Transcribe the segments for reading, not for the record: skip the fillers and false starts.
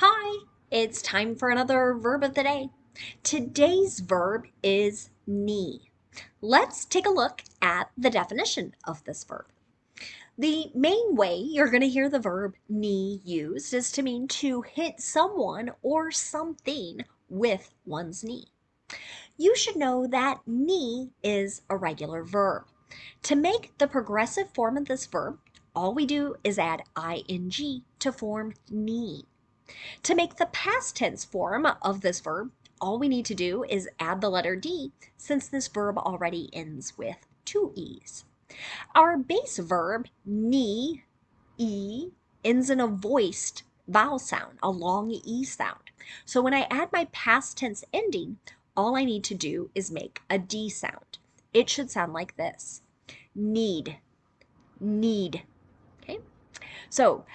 Hi, it's time for another verb of the day. Today's verb is knee. Let's take a look at the definition of this verb. The main way you're going to hear the verb knee used is to mean to hit someone or something with one's knee. You should know that knee is a regular verb. To make the progressive form of this verb, all we do is add ing to form knee. To make the past tense form of this verb, all we need to do is add the letter D since this verb already ends with two E's. Our base verb, knee, E, ends in a voiced vowel sound, a long E sound. So when I add my past tense ending, all I need to do is make a D sound. It should sound like this: need, need. Okay? So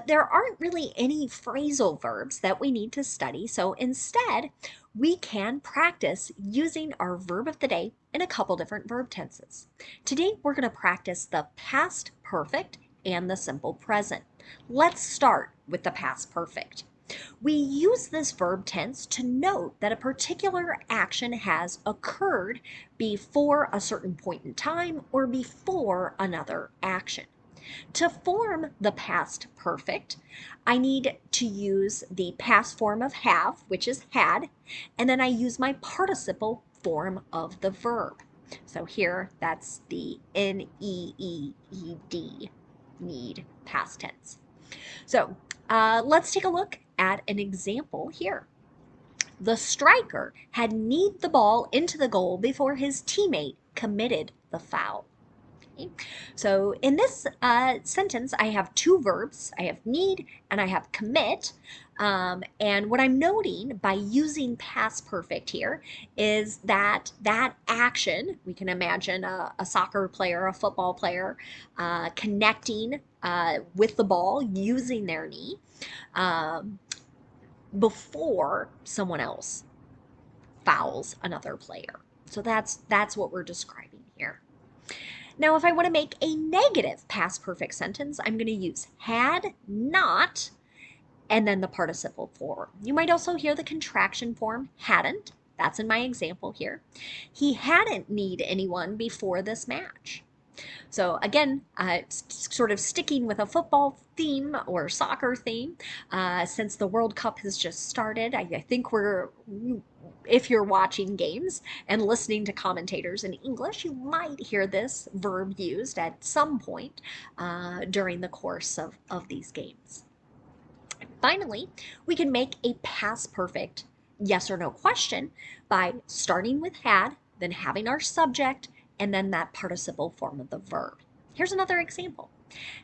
there aren't really any phrasal verbs that we need to study. So instead, we can practice using our verb of the day in a couple different verb tenses. Today, we're going to practice the past perfect and the simple present. Let's start with the past perfect. We use this verb tense to note that a particular action has occurred before a certain point in time or before another action. To form the past perfect, I need to use the past form of have, which is had, and then I use my participle form of the verb. So here, that's the N-E-E-E-D, need, past tense. So let's take a look at an example here. The striker had kneed the ball into the goal before his teammate committed the foul. Okay. So in this sentence, I have two verbs. I have need and I have commit. And what I'm noting by using past perfect here is that that action, we can imagine a soccer player, a football player, connecting with the ball using their knee um, before someone else fouls another player. So that's what we're describing here. Now, if I want to make a negative past perfect sentence, I'm going to use had not and then the participle form. You might also hear the contraction form hadn't. That's in my example here. He hadn't need anyone before this match. So again, sort of sticking with a football theme or soccer theme, since the World Cup has just started, I think if you're watching games and listening to commentators in English, you might hear this verb used at some point during the course of these games. Finally, we can make a past perfect yes or no question by starting with had, then having our subject, and then that participle form of the verb. Here's another example.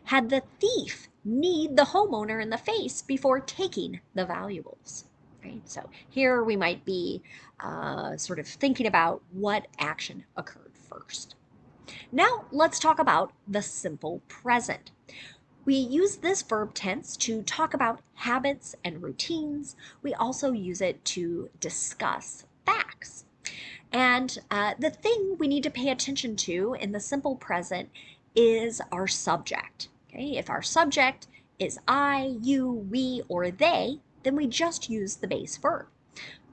Had the thief kneed the homeowner in the face before taking the valuables? Right? So here we might be sort of thinking about what action occurred first. Now let's talk about the simple present. We use this verb tense to talk about habits and routines. We also use it to discuss facts. And the thing we need to pay attention to in the simple present is our subject. Okay? If our subject is I, you, we, or they, then we just use the base verb.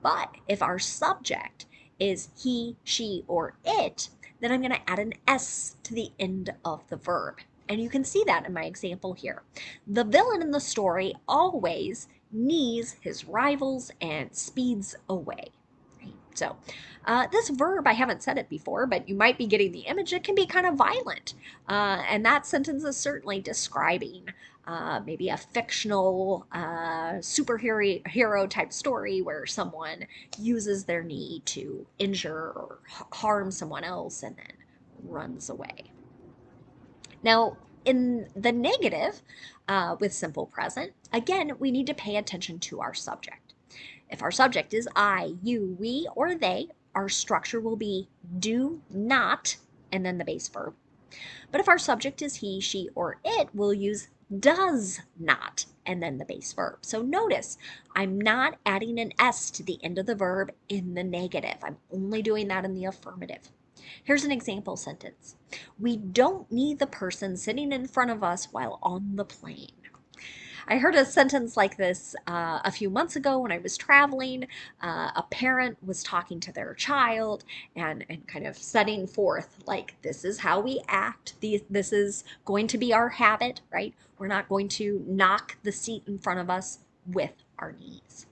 But if our subject is he, she, or it, then I'm going to add an S to the end of the verb. And you can see that in my example here. The villain in the story always knees his rivals and speeds away. So this verb, I haven't said it before, but you might be getting the image. It can be kind of violent. And that sentence is certainly describing maybe a fictional superhero type story where someone uses their knee to injure or harm someone else and then runs away. Now, in the negative, with simple present, again, we need to pay attention to our subject. If our subject is I, you, we, or they, our structure will be do not and then the base verb. But if our subject is he, she, or it, we'll use does not and then the base verb. So notice I'm not adding an S to the end of the verb in the negative. I'm only doing that in the affirmative. Here's an example sentence. We don't need the person sitting in front of us while on the plane. I heard a sentence like this a few months ago when I was traveling. A parent was talking to their child and kind of setting forth, like, this is how we act. This is going to be our habit, right? We're not going to knock the seat in front of us with our knees.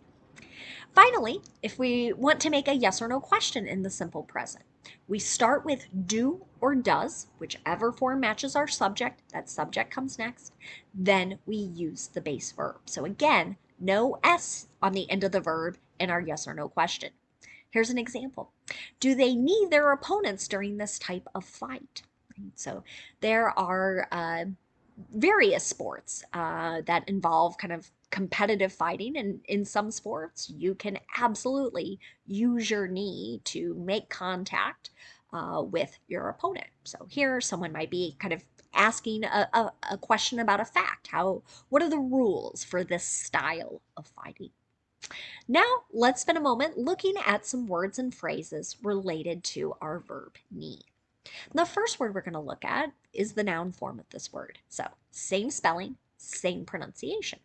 Finally, if we want to make a yes or no question in the simple present, we start with do or does, whichever form matches our subject. That subject comes next. Then we use the base verb. So again, no S on the end of the verb in our yes or no question. Here's an example. Do they need their opponents during this type of fight? So there are various sports that involve kind of competitive fighting, and in some sports you can absolutely use your knee to make contact with your opponent. So here someone might be kind of asking a question about a fact. What are the rules for this style of fighting? Now let's spend a moment looking at some words and phrases related to our verb knee. The first word we're going to look at is the noun form of this word. So same spelling, same pronunciation.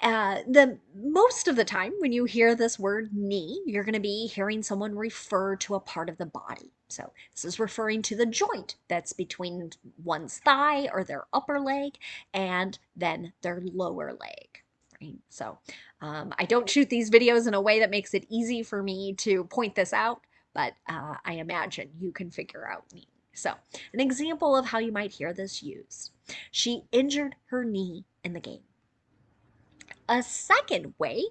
The most of the time when you hear this word knee, you're going to be hearing someone refer to a part of the body. So this is referring to the joint that's between one's thigh or their upper leg and then their lower leg. Right? So I don't shoot these videos in a way that makes it easy for me to point this out, but I imagine you can figure out knee. So an example of how you might hear this used. She injured her knee in the game. A second way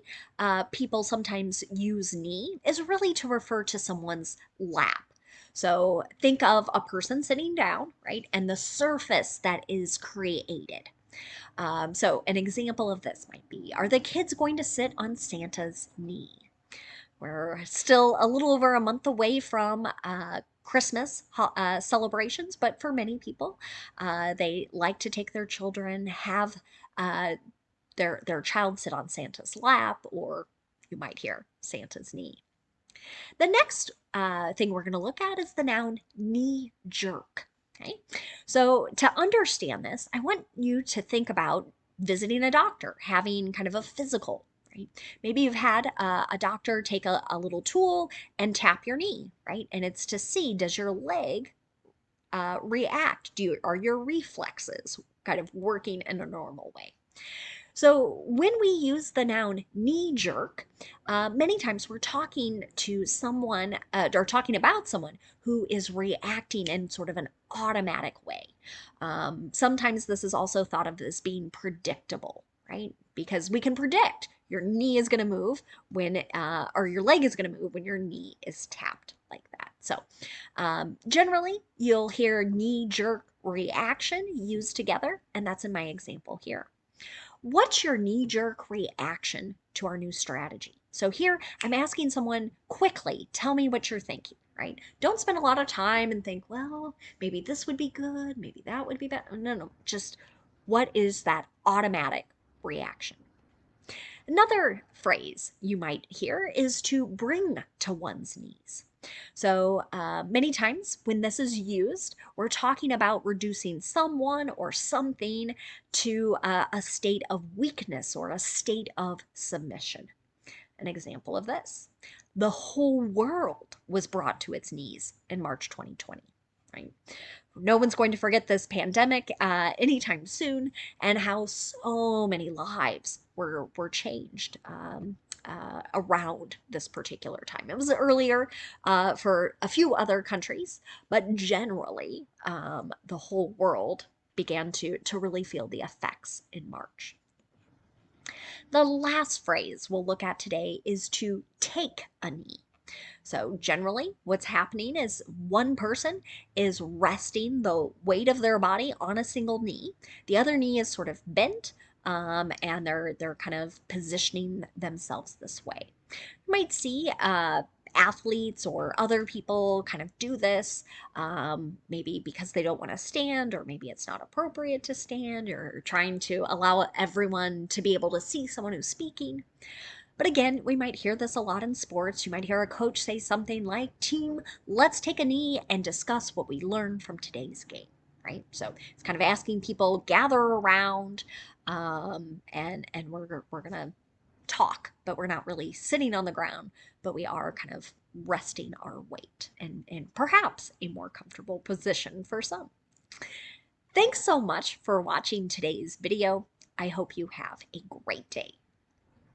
people sometimes use knee is really to refer to someone's lap. So think of a person sitting down, right, and the surface that is created. So an example of this might be, are the kids going to sit on Santa's knee? We're still a little over a month away from Christmas celebrations, but for many people, they like to take their children, have their child sit on Santa's lap, or you might hear Santa's knee. The next thing we're going to look at is the noun knee jerk. Okay, so to understand this, I want you to think about visiting a doctor, having kind of a physical. Right? Maybe you've had a doctor take a little tool and tap your knee, right? And it's to see, does your leg react? Are your reflexes kind of working in a normal way? So when we use the noun knee jerk, many times we're talking to someone or talking about someone who is reacting in sort of an automatic way. Sometimes this is also thought of as being predictable, right? Because we can predict your knee is going to move when, or your leg is going to move when your knee is tapped like that. So generally, you'll hear knee jerk reaction used together, and that's in my example here. What's your knee-jerk reaction to our new strategy? So here I'm asking someone quickly, tell me what you're thinking, right? Don't spend a lot of time and think, well, maybe this would be good, maybe that would be better. No, just what is that automatic reaction? Another phrase you might hear is to bring to one's knees. So many times when this is used, we're talking about reducing someone or something to a state of weakness or a state of submission. An example of this: the whole world was brought to its knees in March 2020. Right? No one's going to forget this pandemic anytime soon, and how so many lives were changed around this particular time. It was earlier for a few other countries, but generally the whole world began to really feel the effects in March. The last phrase we'll look at today is to take a knee. So generally what's happening is one person is resting the weight of their body on a single knee. The other knee is sort of bent, and they're kind of positioning themselves this way. You might see athletes or other people kind of do this, maybe because they don't want to stand, or maybe it's not appropriate to stand, or trying to allow everyone to be able to see someone who's speaking. But again, we might hear this a lot in sports. You might hear a coach say something like, team, let's take a knee and discuss what we learned from today's game, right? So it's kind of asking people gather around, and we're gonna talk, but we're not really sitting on the ground, but we are kind of resting our weight and perhaps a more comfortable position for some. Thanks so much for watching today's video. I hope you have a great day.